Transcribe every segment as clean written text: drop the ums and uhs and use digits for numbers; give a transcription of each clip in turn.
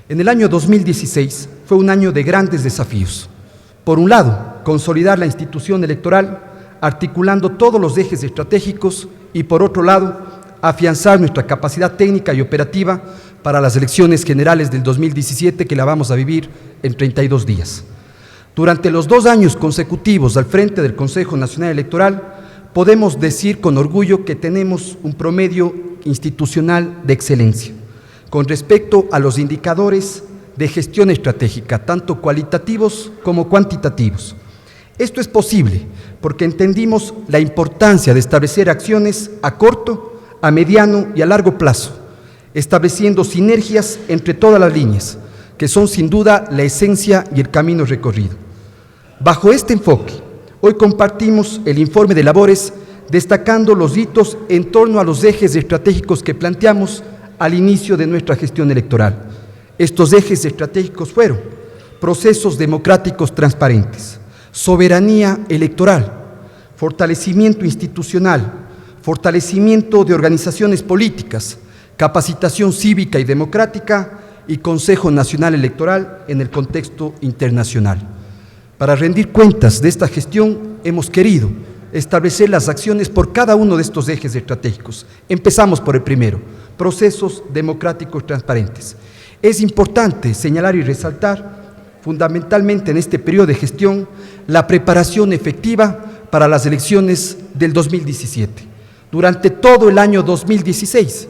En el año 2016 fue un año de grandes desafíos. Por un lado, consolidar la institución electoral, articulando todos los ejes estratégicos, y por otro lado, afianzar nuestra capacidad técnica y operativa para las elecciones generales del 2017, que la vamos a vivir en 32 días. Durante los 2 años consecutivos al frente del Consejo Nacional Electoral, podemos decir con orgullo que tenemos un promedio institucional de excelencia con respecto a los indicadores de gestión estratégica, tanto cualitativos como cuantitativos. Esto es posible porque entendimos la importancia de establecer acciones a corto, a mediano y a largo plazo, estableciendo sinergias entre todas las líneas, que son sin duda la esencia y el camino recorrido. Bajo este enfoque, hoy compartimos el informe de labores destacando los hitos en torno a los ejes estratégicos que planteamos al inicio de nuestra gestión electoral. Estos ejes estratégicos fueron procesos democráticos transparentes, soberanía electoral, fortalecimiento institucional, fortalecimiento de organizaciones políticas, capacitación cívica y democrática y Consejo Nacional Electoral en el contexto internacional. Para rendir cuentas de esta gestión, hemos querido establecer las acciones por cada uno de estos ejes estratégicos. Empezamos por el primero, procesos democráticos transparentes. Es importante señalar y resaltar, fundamentalmente en este periodo de gestión, la preparación efectiva para las elecciones del 2017. Durante todo el año 2016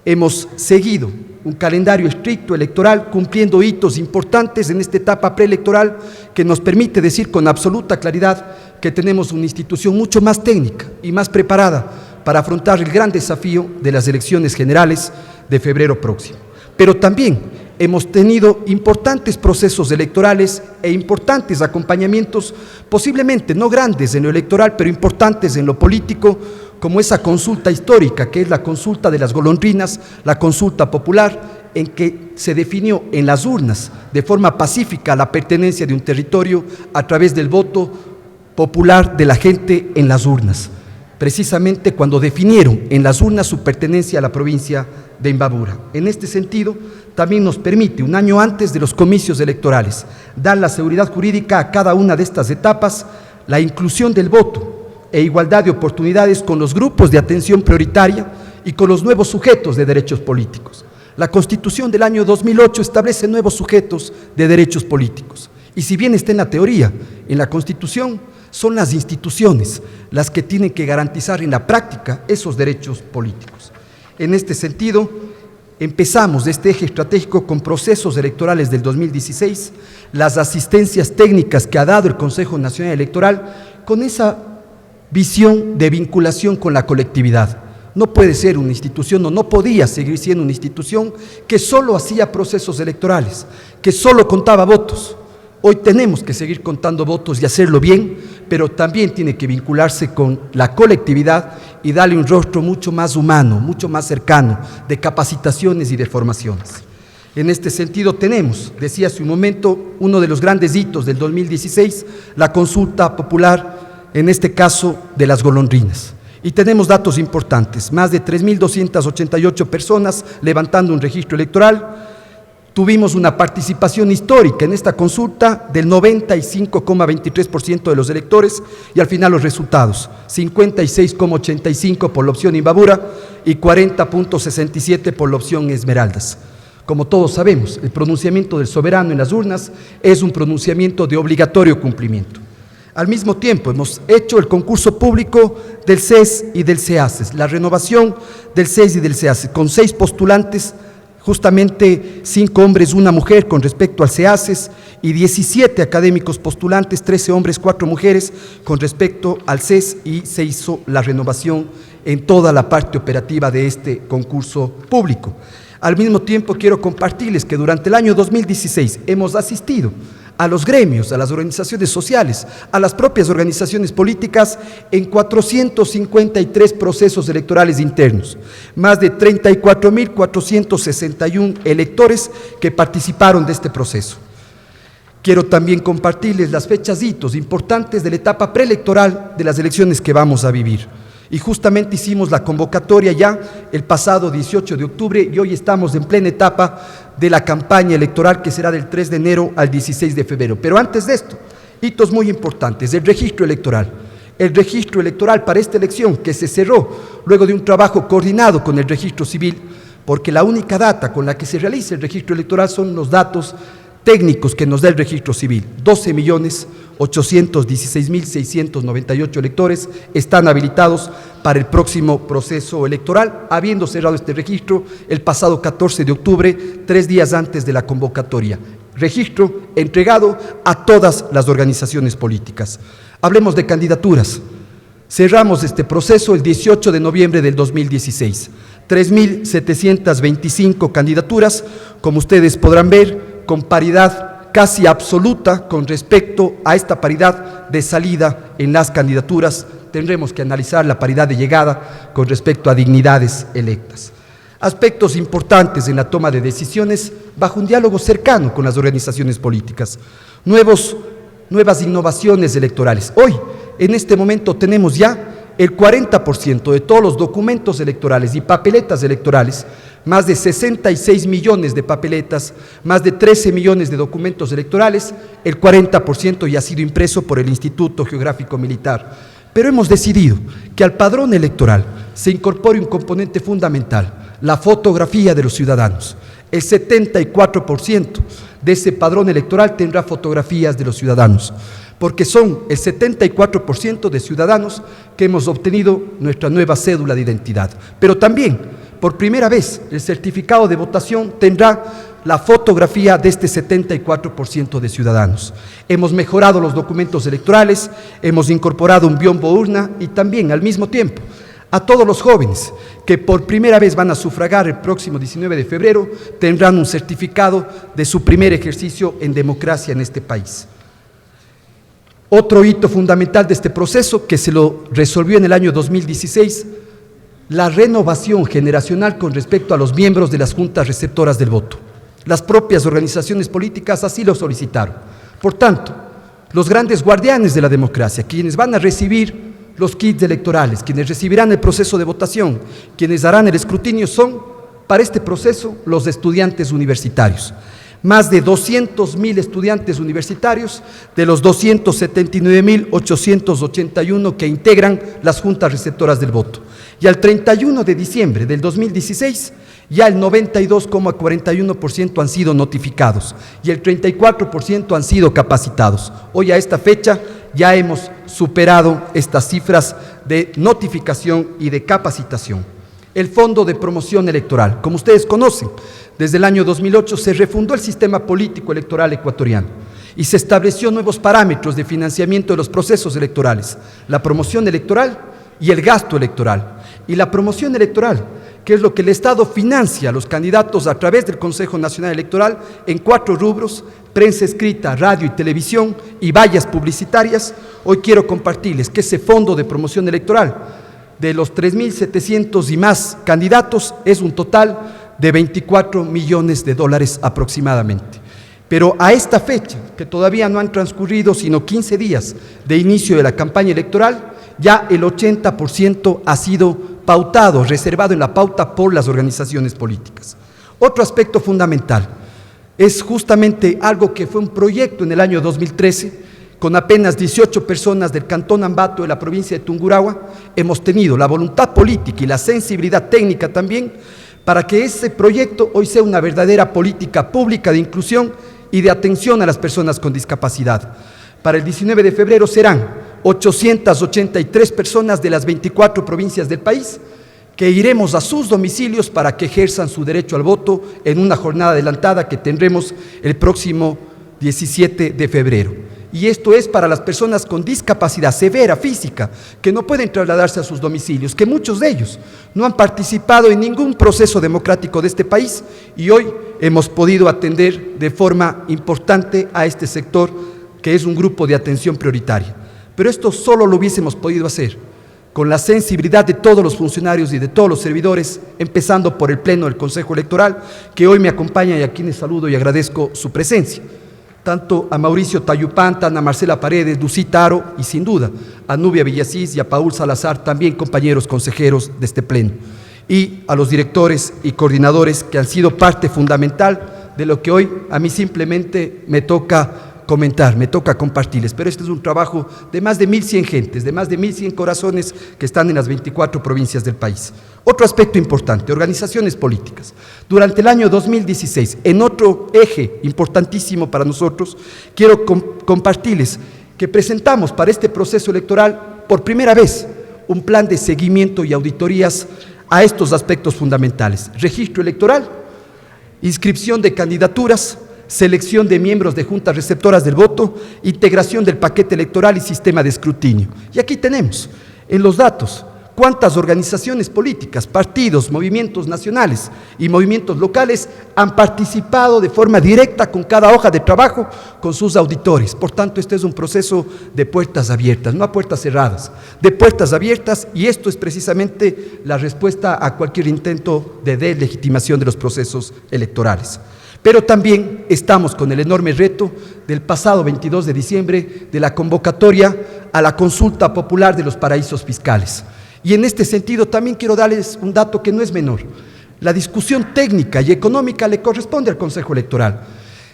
hemos seguido un calendario estricto electoral, cumpliendo hitos importantes en esta etapa preelectoral que nos permite decir con absoluta claridad que tenemos una institución mucho más técnica y más preparada para afrontar el gran desafío de las elecciones generales de febrero próximo. Pero también hemos tenido importantes procesos electorales e importantes acompañamientos, posiblemente no grandes en lo electoral, pero importantes en lo político, como esa consulta histórica, que es la consulta de las golondrinas, la consulta popular, en que se definió en las urnas de forma pacífica la pertenencia de un territorio a través del voto popular de la gente en las urnas, precisamente cuando definieron en las urnas su pertenencia a la provincia de Imbabura. En este sentido, también nos permite, un año antes de los comicios electorales, dar la seguridad jurídica a cada una de estas etapas, la inclusión del voto e igualdad de oportunidades con los grupos de atención prioritaria y con los nuevos sujetos de derechos políticos. La Constitución del año 2008 establece nuevos sujetos de derechos políticos. Y si bien está en la teoría, en la Constitución, son las instituciones las que tienen que garantizar en la práctica esos derechos políticos. En este sentido, empezamos este eje estratégico con procesos electorales del 2016, las asistencias técnicas que ha dado el Consejo Nacional Electoral, con esa visión de vinculación con la colectividad. No puede ser una institución, o no podía seguir siendo una institución que solo hacía procesos electorales, que solo contaba votos. Hoy tenemos que seguir contando votos y hacerlo bien, pero también tiene que vincularse con la colectividad y darle un rostro mucho más humano, mucho más cercano, de capacitaciones y de formaciones. En este sentido tenemos, decía hace un momento, uno de los grandes hitos del 2016, la consulta popular, en este caso de las golondrinas. Y tenemos datos importantes, más de 3.288 personas levantando un registro electoral. Tuvimos una participación histórica en esta consulta del 95,23% de los electores y al final los resultados, 56,85% por la opción Imbabura y 40,67% por la opción Esmeraldas. Como todos sabemos, el pronunciamiento del soberano en las urnas es un pronunciamiento de obligatorio cumplimiento. Al mismo tiempo, hemos hecho el concurso público del CES y del CEACES, la renovación del CES y del CEACES, con 6 postulantes, justamente 5 hombres, 1 mujer con respecto al CEACES, y 17 académicos postulantes, 13 hombres, 4 mujeres con respecto al CES, y se hizo la renovación en toda la parte operativa de este concurso público. Al mismo tiempo, quiero compartirles que durante el año 2016 hemos asistido a los gremios, a las organizaciones sociales, a las propias organizaciones políticas en 453 procesos electorales internos, más de 34.461 electores que participaron de este proceso. Quiero también compartirles las fechas hitos importantes de la etapa preelectoral de las elecciones que vamos a vivir. Y justamente hicimos la convocatoria ya el pasado 18 de octubre y hoy estamos en plena etapa de la campaña electoral que será del 3 de enero al 16 de febrero. Pero antes de esto, hitos muy importantes, el registro electoral. El registro electoral para esta elección que se cerró luego de un trabajo coordinado con el registro civil, porque la única data con la que se realiza el registro electoral son los datos técnicos que nos da el registro civil. 12.816.698 electores están habilitados para el próximo proceso electoral, habiendo cerrado este registro el pasado 14 de octubre, 3 días antes de la convocatoria. Registro entregado a todas las organizaciones políticas. Hablemos de candidaturas. Cerramos este proceso el 18 de noviembre del 2016. 3.725 candidaturas, como ustedes podrán ver, con paridad casi absoluta con respecto a esta paridad de salida en las candidaturas. Tendremos que analizar la paridad de llegada con respecto a dignidades electas. Aspectos importantes en la toma de decisiones bajo un diálogo cercano con las organizaciones políticas. Nuevas innovaciones electorales. Hoy, en este momento, tenemos ya el 40% de todos los documentos electorales y papeletas electorales, más de 66 millones de papeletas, más de 13 millones de documentos electorales, el 40% ya ha sido impreso por el Instituto Geográfico Militar. Pero hemos decidido que al padrón electoral se incorpore un componente fundamental, la fotografía de los ciudadanos. El 74% de ese padrón electoral tendrá fotografías de los ciudadanos, porque son el 74% de ciudadanos que hemos obtenido nuestra nueva cédula de identidad. Pero también, por primera vez, el certificado de votación tendrá la fotografía de este 74% de ciudadanos. Hemos mejorado los documentos electorales, hemos incorporado un biombo urna y también, al mismo tiempo, a todos los jóvenes que por primera vez van a sufragar el próximo 19 de febrero, tendrán un certificado de su primer ejercicio en democracia en este país. Otro hito fundamental de este proceso, que se lo resolvió en el año 2016, la renovación generacional con respecto a los miembros de las juntas receptoras del voto. Las propias organizaciones políticas así lo solicitaron. Por tanto, los grandes guardianes de la democracia, quienes van a recibir los kits electorales, quienes recibirán el proceso de votación, quienes harán el escrutinio, son, para este proceso, los estudiantes universitarios. Más de 200.000 estudiantes universitarios de los 279.881 que integran las juntas receptoras del voto. Y al 31 de diciembre del 2016, ya el 92,41% han sido notificados y el 34% han sido capacitados. Hoy a esta fecha ya hemos superado estas cifras de notificación y de capacitación. El Fondo de Promoción Electoral, como ustedes conocen, desde el año 2008 se refundó el sistema político electoral ecuatoriano y se estableció nuevos parámetros de financiamiento de los procesos electorales, la promoción electoral y el gasto electoral. Y la promoción electoral, que es lo que el Estado financia a los candidatos a través del Consejo Nacional Electoral en 4 rubros: prensa escrita, radio y televisión y vallas publicitarias. Hoy quiero compartirles que ese fondo de promoción electoral, de los 3.700 y más candidatos, es un total de $24 millones aproximadamente. Pero a esta fecha, que todavía no han transcurrido sino 15 días de inicio de la campaña electoral, ya el 80% ha sido pautado, reservado en la pauta por las organizaciones políticas. Otro aspecto fundamental es justamente algo que fue un proyecto en el año 2013, con apenas 18 personas del Cantón Ambato de la provincia de Tungurahua. Hemos tenido la voluntad política y la sensibilidad técnica también para que ese proyecto hoy sea una verdadera política pública de inclusión y de atención a las personas con discapacidad. Para el 19 de febrero serán 883 personas de las 24 provincias del país que iremos a sus domicilios para que ejerzan su derecho al voto en una jornada adelantada que tendremos el próximo 17 de febrero. Y esto es para las personas con discapacidad severa física, que no pueden trasladarse a sus domicilios, que muchos de ellos no han participado en ningún proceso democrático de este país y hoy hemos podido atender de forma importante a este sector, que es un grupo de atención prioritaria. Pero esto solo lo hubiésemos podido hacer con la sensibilidad de todos los funcionarios y de todos los servidores, empezando por el Pleno del Consejo Electoral, que hoy me acompaña y a quienes saludo y agradezco su presencia. tanto a Mauricio Tayupanta, a Marcela Paredes, Lucy Taro y sin duda a Nubia Villasís y a Paul Salazar, también compañeros consejeros de este pleno, y a los directores y coordinadores que han sido parte fundamental de lo que hoy a mí simplemente me toca comentar, me toca compartirles, pero este es un trabajo de más de 1.100 gentes, de más de 1.100 corazones que están en las 24 provincias del país. Otro aspecto importante, organizaciones políticas. Durante el año 2016, en otro eje importantísimo para nosotros, quiero compartirles que presentamos para este proceso electoral por primera vez un plan de seguimiento y auditorías a estos aspectos fundamentales: registro electoral, inscripción de candidaturas, selección de miembros de juntas receptoras del voto, integración del paquete electoral y sistema de escrutinio. Y aquí tenemos en los datos cuántas organizaciones políticas, partidos, movimientos nacionales y movimientos locales han participado de forma directa con cada hoja de trabajo con sus auditores. Por tanto, este es un proceso de puertas abiertas, no a puertas cerradas, de puertas abiertas, y esto es precisamente la respuesta a cualquier intento de deslegitimación de los procesos electorales. Pero también estamos con el enorme reto del pasado 22 de diciembre de la convocatoria a la consulta popular de los paraísos fiscales. Y en este sentido también quiero darles un dato que no es menor. La discusión técnica y económica le corresponde al Consejo Electoral.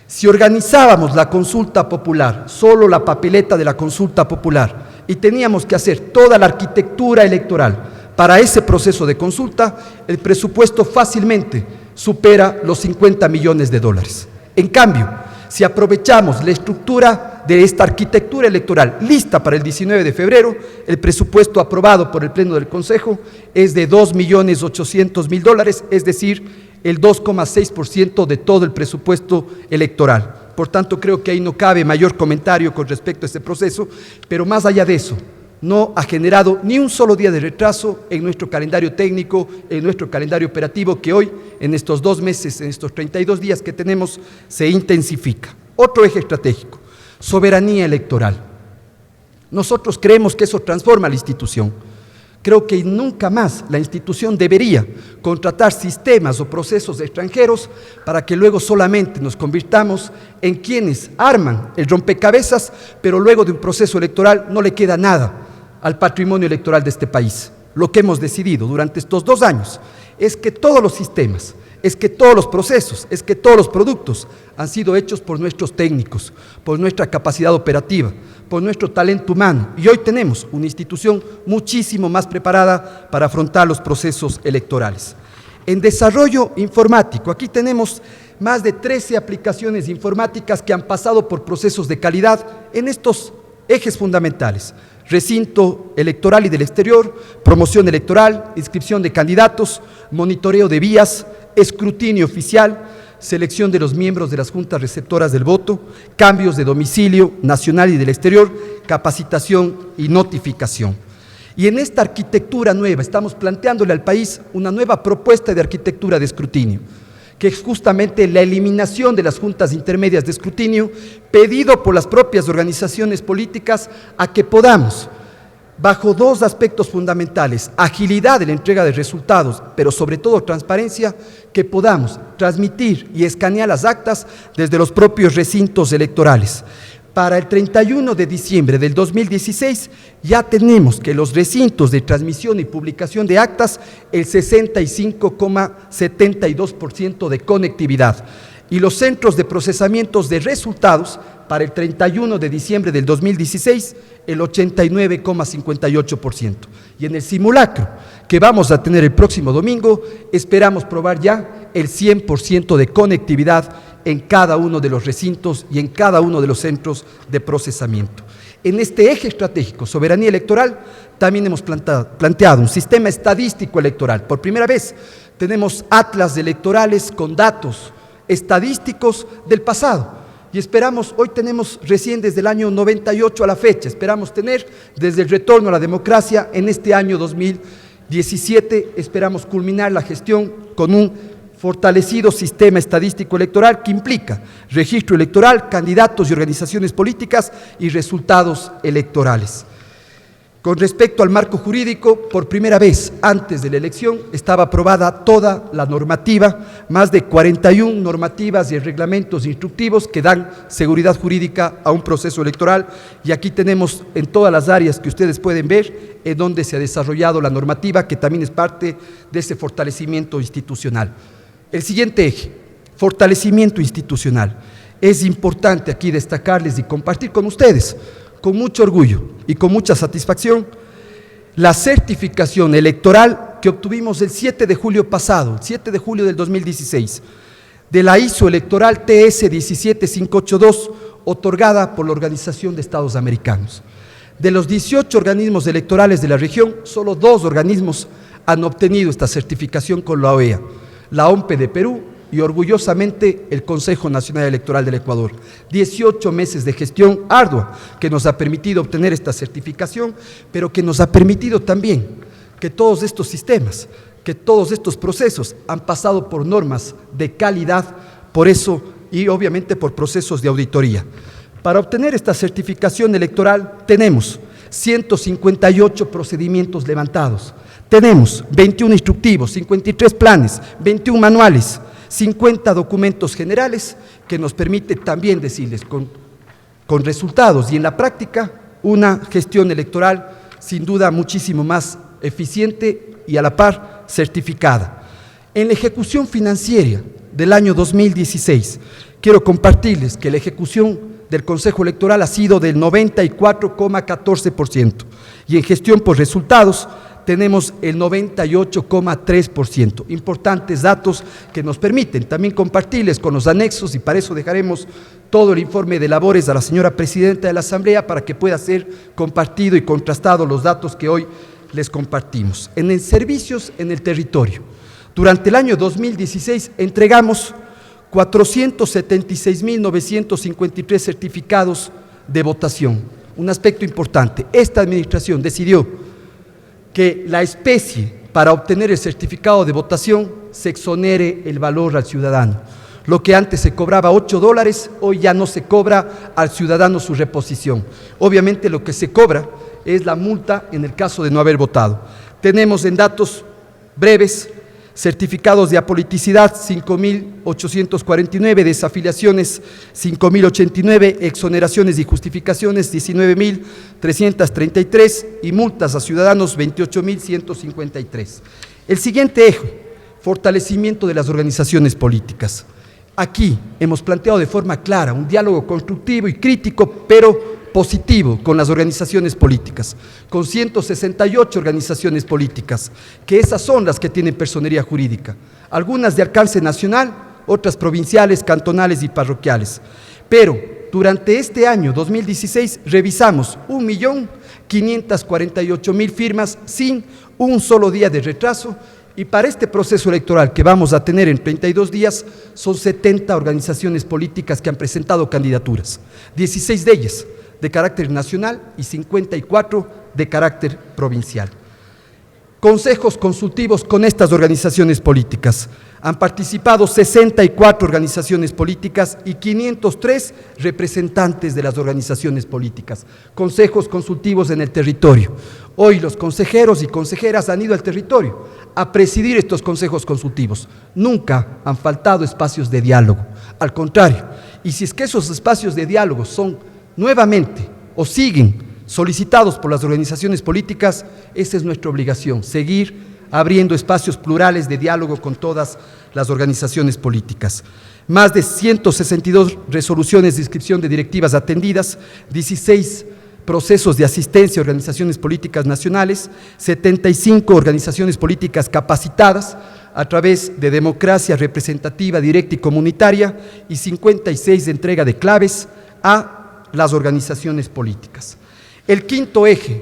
Si organizábamos la consulta popular, solo la papeleta de la consulta popular, y teníamos que hacer toda la arquitectura electoral para ese proceso de consulta, el presupuesto fácilmente supera los 50 millones de dólares. En cambio, si aprovechamos la estructura de esta arquitectura electoral lista para el 19 de febrero, el presupuesto aprobado por el Pleno del Consejo es de 2.800.000 dólares, es decir, el 2,6% de todo el presupuesto electoral. Por tanto, creo que ahí no cabe mayor comentario con respecto a este proceso, pero más allá de eso, no ha generado ni un solo día de retraso en nuestro calendario técnico, en nuestro calendario operativo, que hoy, en estos 2 meses, en estos 32 días que tenemos, se intensifica. Otro eje estratégico, soberanía electoral. Nosotros creemos que eso transforma la institución. Creo que nunca más la institución debería contratar sistemas o procesos extranjeros para que luego solamente nos convirtamos en quienes arman el rompecabezas, pero luego de un proceso electoral no le queda nada al patrimonio electoral de este país. Lo que hemos decidido durante estos 2 años es que todos los sistemas, es que todos los procesos, es que todos los productos han sido hechos por nuestros técnicos, por nuestra capacidad operativa, por nuestro talento humano, y hoy tenemos una institución muchísimo más preparada para afrontar los procesos electorales. En desarrollo informático, aquí tenemos más de 13 aplicaciones informáticas que han pasado por procesos de calidad en estos ejes fundamentales: recinto electoral y del exterior, promoción electoral, inscripción de candidatos, monitoreo de vías, escrutinio oficial, selección de los miembros de las juntas receptoras del voto, cambios de domicilio nacional y del exterior, capacitación y notificación. Y en esta arquitectura nueva estamos planteándole al país una nueva propuesta de arquitectura de escrutinio, que es justamente la eliminación de las juntas intermedias de escrutinio, pedido por las propias organizaciones políticas, a que podamos, bajo 2 aspectos fundamentales: agilidad de la entrega de resultados, pero sobre todo transparencia, que podamos transmitir y escanear las actas desde los propios recintos electorales. Para el 31 de diciembre del 2016 ya tenemos que los recintos de transmisión y publicación de actas, el 65,72% de conectividad, y los centros de procesamientos de resultados para el 31 de diciembre del 2016, el 89,58%. Y en el simulacro que vamos a tener el próximo domingo, esperamos probar ya el 100% de conectividad en cada uno de los recintos y en cada uno de los centros de procesamiento. En este eje estratégico, soberanía electoral, también hemos planteado un sistema estadístico electoral. Por primera vez tenemos atlas electorales con datos estadísticos del pasado, y esperamos, hoy tenemos recién desde el año 98 a la fecha, esperamos tener desde el retorno a la democracia en este año 2017, esperamos culminar la gestión con un fortalecido sistema estadístico electoral que implica registro electoral, candidatos y organizaciones políticas y resultados electorales. Con respecto al marco jurídico, por primera vez antes de la elección estaba aprobada toda la normativa, más de 41 normativas y reglamentos instructivos que dan seguridad jurídica a un proceso electoral, y aquí tenemos en todas las áreas que ustedes pueden ver en donde se ha desarrollado la normativa, que también es parte de ese fortalecimiento institucional. El siguiente eje, fortalecimiento institucional. Es importante aquí destacarles y compartir con ustedes, con mucho orgullo y con mucha satisfacción, la certificación electoral que obtuvimos el 7 de julio pasado, el 7 de julio del 2016, de la ISO electoral TS 17582, otorgada por la Organización de Estados Americanos. De los 18 organismos electorales de la región, solo 2 organismos han obtenido esta certificación con la OEA, la OMPE de Perú y orgullosamente el Consejo Nacional Electoral del Ecuador. 18 meses de gestión ardua que nos ha permitido obtener esta certificación, pero que nos ha permitido también que todos estos sistemas, que todos estos procesos han pasado por normas de calidad, por eso y obviamente por procesos de auditoría. Para obtener esta certificación electoral tenemos 158 procedimientos levantados, tenemos 21 instructivos, 53 planes, 21 manuales, 50 documentos generales que nos permite también decirles con resultados y en la práctica una gestión electoral sin duda muchísimo más eficiente y a la par certificada. En la ejecución financiera del año 2016, quiero compartirles que la ejecución del Consejo Electoral ha sido del 94,14% y en gestión por resultados tenemos el 98,3%. Importantes datos que nos permiten también compartirles con los anexos, y para eso dejaremos todo el informe de labores a la señora Presidenta de la Asamblea para que pueda ser compartido y contrastado los datos que hoy les compartimos. En el servicios en el territorio, durante el año 2016 entregamos 476.953 certificados de votación. Un aspecto importante, esta administración decidió que la especie para obtener el certificado de votación se exonere el valor al ciudadano. Lo que antes se cobraba $8, hoy ya no se cobra al ciudadano su reposición. Obviamente lo que se cobra es la multa en el caso de no haber votado. Tenemos en datos breves certificados de apoliticidad 5.849, desafiliaciones 5.089, exoneraciones y justificaciones 19.333 y multas a ciudadanos 28.153. El siguiente eje, fortalecimiento de las organizaciones políticas. Aquí hemos planteado de forma clara un diálogo constructivo y crítico, pero positivo con las organizaciones políticas, con 168 organizaciones políticas, que esas son las que tienen personería jurídica, algunas de alcance nacional, otras provinciales, cantonales y parroquiales. Pero durante este año 2016 revisamos 1.548.000 firmas sin un solo día de retraso, y para este proceso electoral que vamos a tener en 32 días, son 70 organizaciones políticas que han presentado candidaturas, 16 de ellas de carácter nacional y 54 de carácter provincial. Consejos consultivos con estas organizaciones políticas. Han participado 64 organizaciones políticas y 503 representantes de las organizaciones políticas. Consejos consultivos en el territorio. Hoy los consejeros y consejeras han ido al territorio a presidir estos consejos consultivos. Nunca han faltado espacios de diálogo. Al contrario, y si es que esos espacios de diálogo son nuevamente o siguen solicitados por las organizaciones políticas, esa es nuestra obligación, seguir abriendo espacios plurales de diálogo con todas las organizaciones políticas. Más de 162 resoluciones de inscripción de directivas atendidas, 16 procesos de asistencia a organizaciones políticas nacionales, 75 organizaciones políticas capacitadas a través de democracia representativa, directa y comunitaria, y 56 de entrega de claves a las organizaciones políticas. El quinto eje,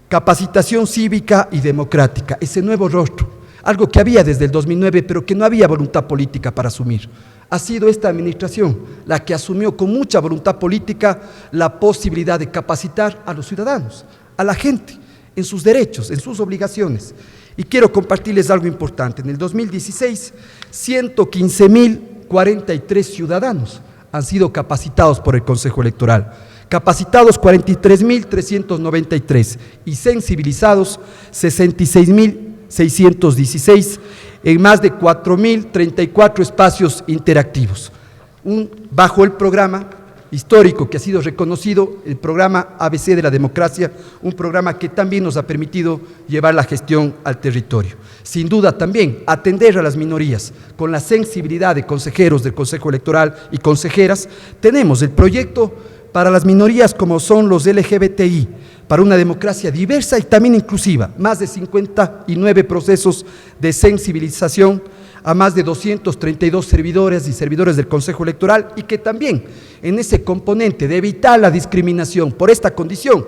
capacitación cívica y democrática, ese nuevo rostro, algo que había desde el 2009, pero que no había voluntad política para asumir. Ha sido esta administración la que asumió con mucha voluntad política la posibilidad de capacitar a los ciudadanos, a la gente, en sus derechos, en sus obligaciones. Y quiero compartirles algo importante. En el 2016, 115.043 ciudadanos han sido capacitados por el Consejo Electoral. capacitados 43.393 y sensibilizados 66.616 en más de 4.034 espacios interactivos. Bajo el programa histórico que ha sido reconocido, el programa ABC de la democracia, un programa que también nos ha permitido llevar la gestión al territorio. Sin duda también atender a las minorías con la sensibilidad de consejeros del Consejo Electoral y consejeras. Tenemos el proyecto para las minorías como son los LGBTI, para una democracia diversa y también inclusiva, más de 59 procesos de sensibilización a más de 232 servidores y servidores del Consejo Electoral, y que también en ese componente de evitar la discriminación por esta condición,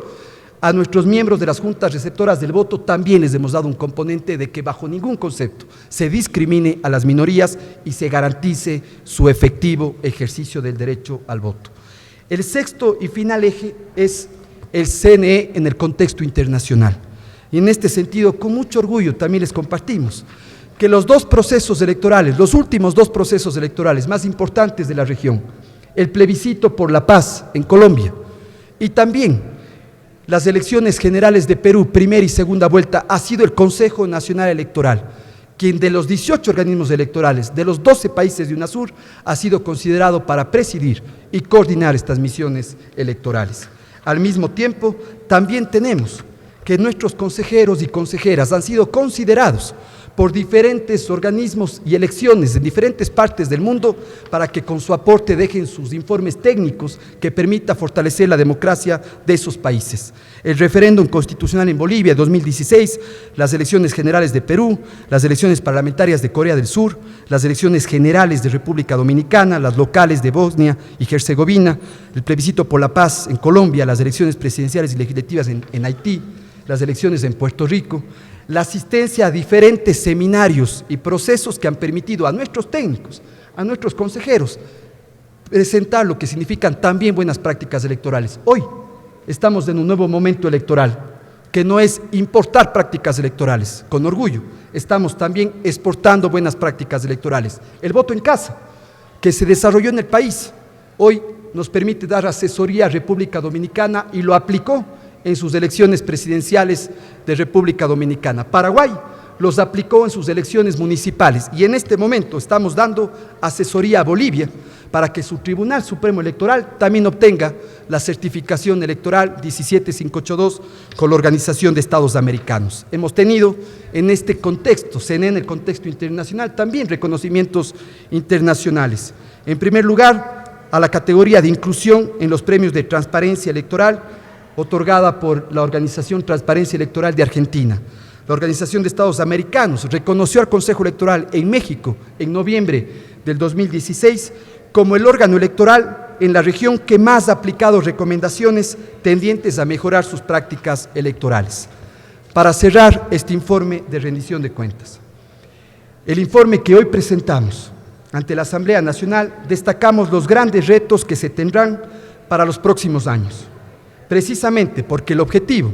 a nuestros miembros de las juntas receptoras del voto también les hemos dado un componente de que bajo ningún concepto se discrimine a las minorías y se garantice su efectivo ejercicio del derecho al voto. El sexto y final eje es el CNE en el contexto internacional. Y en este sentido, con mucho orgullo también les compartimos que los dos procesos electorales, los últimos dos procesos electorales más importantes de la región, el plebiscito por la paz en Colombia y también las elecciones generales de Perú, primera y segunda vuelta, ha sido el Consejo Nacional Electoral, quien de los 18 organismos electorales de los 12 países de UNASUR ha sido considerado para presidir y coordinar estas misiones electorales. Al mismo tiempo, también tenemos que nuestros consejeros y consejeras han sido considerados por diferentes organismos y elecciones en diferentes partes del mundo para que con su aporte dejen sus informes técnicos que permita fortalecer la democracia de esos países. El referéndum constitucional en Bolivia 2016, las elecciones generales de Perú, las elecciones parlamentarias de Corea del Sur, las elecciones generales de República Dominicana, las locales de Bosnia y Herzegovina, el plebiscito por la paz en Colombia, las elecciones presidenciales y legislativas en Haití, las elecciones en Puerto Rico, la asistencia a diferentes seminarios y procesos que han permitido a nuestros técnicos, a nuestros consejeros, presentar lo que significan también buenas prácticas electorales. Hoy estamos en un nuevo momento electoral, que no es importar prácticas electorales, con orgullo, estamos también exportando buenas prácticas electorales. El voto en casa, que se desarrolló en el país, hoy nos permite dar asesoría a República Dominicana y lo aplicó en sus elecciones presidenciales de República Dominicana. Paraguay los aplicó en sus elecciones municipales y en este momento estamos dando asesoría a Bolivia para que su Tribunal Supremo Electoral también obtenga la certificación electoral 17582 con la Organización de Estados Americanos. Hemos tenido en este contexto, en el contexto internacional, también reconocimientos internacionales. En primer lugar, a la categoría de inclusión en los premios de transparencia electoral, otorgada por la Organización Transparencia Electoral de Argentina. La Organización de Estados Americanos reconoció al Consejo Electoral en México en noviembre del 2016 como el órgano electoral en la región que más ha aplicado recomendaciones tendientes a mejorar sus prácticas electorales. Para cerrar este informe de rendición de cuentas, el informe que hoy presentamos ante la Asamblea Nacional, destacamos los grandes retos que se tendrán para los próximos años. Precisamente porque el objetivo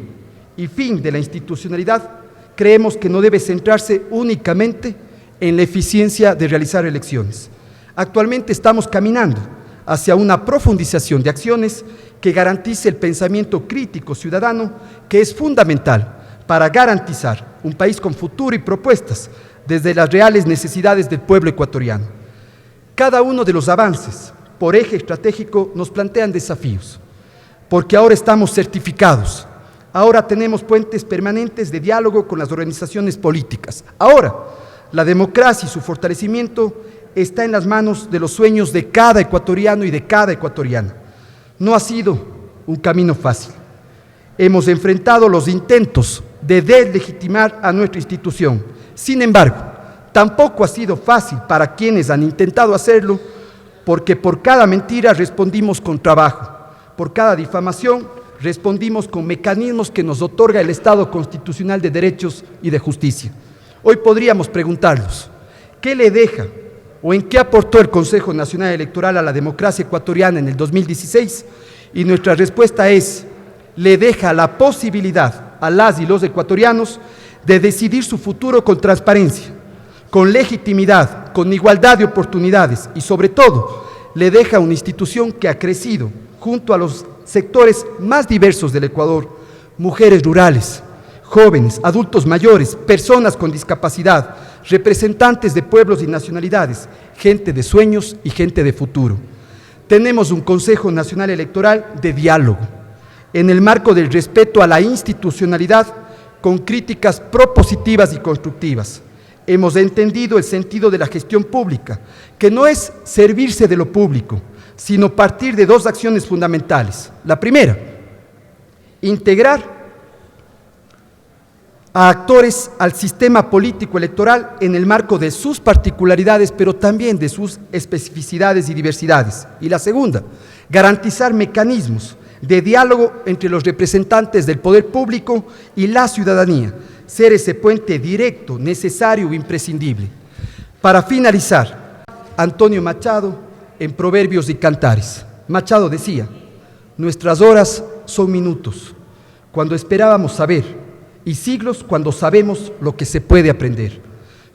y fin de la institucionalidad creemos que no debe centrarse únicamente en la eficiencia de realizar elecciones. Actualmente estamos caminando hacia una profundización de acciones que garantice el pensamiento crítico ciudadano, que es fundamental para garantizar un país con futuro y propuestas desde las reales necesidades del pueblo ecuatoriano. Cada uno de los avances por eje estratégico nos plantean desafíos, porque ahora estamos certificados, ahora tenemos puentes permanentes de diálogo con las organizaciones políticas. Ahora, la democracia y su fortalecimiento está en las manos de los sueños de cada ecuatoriano y de cada ecuatoriana. No ha sido un camino fácil. Hemos enfrentado los intentos de deslegitimar a nuestra institución. Sin embargo, tampoco ha sido fácil para quienes han intentado hacerlo, porque por cada mentira respondimos con trabajo, por cada difamación respondimos con mecanismos que nos otorga el Estado constitucional de derechos y de justicia. Hoy podríamos preguntarnos, ¿qué le deja o en qué aportó el Consejo Nacional Electoral a la democracia ecuatoriana en el 2016? Y nuestra respuesta es, le deja la posibilidad a las y los ecuatorianos de decidir su futuro con transparencia, con legitimidad, con igualdad de oportunidades y sobre todo, le deja una institución que ha crecido junto a los sectores más diversos del Ecuador, mujeres rurales, jóvenes, adultos mayores, personas con discapacidad, representantes de pueblos y nacionalidades, gente de sueños y gente de futuro. Tenemos un Consejo Nacional Electoral de diálogo, en el marco del respeto a la institucionalidad, con críticas propositivas y constructivas. Hemos entendido el sentido de la gestión pública, que no es servirse de lo público, sino partir de dos acciones fundamentales. La primera, integrar a actores al sistema político electoral en el marco de sus particularidades, pero también de sus especificidades y diversidades. Y la segunda, garantizar mecanismos de diálogo entre los representantes del poder público y la ciudadanía, ser ese puente directo, necesario e imprescindible. Para finalizar, Antonio Machado, en Proverbios y Cantares. Machado decía: nuestras horas son minutos, cuando esperábamos saber, y siglos cuando sabemos lo que se puede aprender.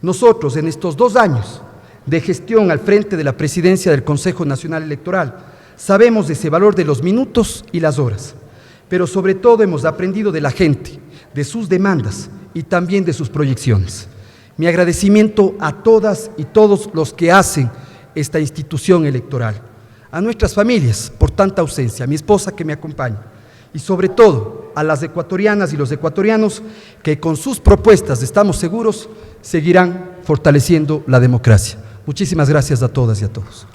Nosotros, en estos 2 años de gestión al frente de la presidencia del Consejo Nacional Electoral, sabemos de ese valor de los minutos y las horas, pero sobre todo hemos aprendido de la gente, de sus demandas y también de sus proyecciones. Mi agradecimiento a todas y todos los que hacen esta institución electoral, a nuestras familias por tanta ausencia, a mi esposa que me acompaña, y sobre todo a las ecuatorianas y los ecuatorianos que con sus propuestas, estamos seguros, seguirán fortaleciendo la democracia. Muchísimas gracias a todas y a todos.